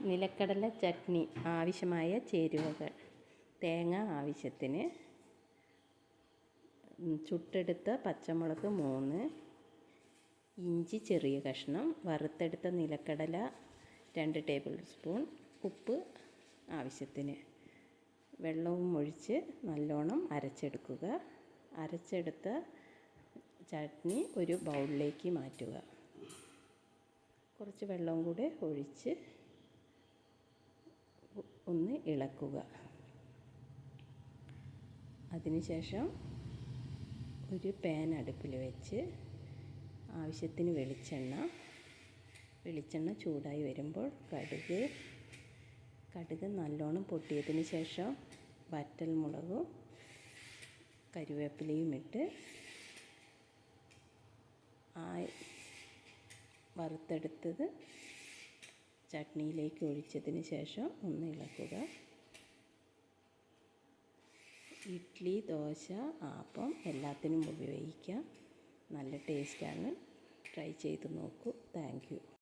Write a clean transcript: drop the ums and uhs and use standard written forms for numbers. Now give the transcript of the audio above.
നിലക്കടല ചട്നി ആവശ്യമായ ചേരുവകൾ: തേങ്ങ ആവശ്യത്തിന്, ചുട്ടെടുത്ത പച്ചമുളക് 3, ഇഞ്ചി ചെറിയ കഷ്ണം, വറുത്തെടുത്ത നിലക്കടല 2 ടേബിൾ സ്പൂൺ, ഉപ്പ് ആവശ്യത്തിന്. വെള്ളവും ഒഴിച്ച് നല്ലോണം അരച്ചെടുക്കുക. അരച്ചെടുത്ത ചട്നി ഒരു ബൗളിലേക്ക് മാറ്റുക. കുറച്ച് വെള്ളം കൂടെ ഒഴിച്ച് ഒന്ന് ഇളക്കുക. അതിനുശേഷം ഒരു പാൻ അടുപ്പിൽ വെച്ച് ആവശ്യത്തിന് വെളിച്ചെണ്ണ ചൂടായി വരുമ്പോൾ കടുക് നല്ലോണം പൊട്ടിയതിന് ശേഷം വറ്റൽമുളകും കരിവേപ്പിലയും ഇട്ട് വറുത്തെടുത്തത് ചട്നിയിലേക്ക് ഒഴിച്ചതിന് ശേഷം ഒന്ന് ഇളക്കുക. ഇഡ്ഡലി, ദോശ, ആപ്പം എല്ലാത്തിനും ഉപയോഗിക്കാം. നല്ല ടേസ്റ്റാണ്. ട്രൈ ചെയ്ത് നോക്കൂ. Thank you.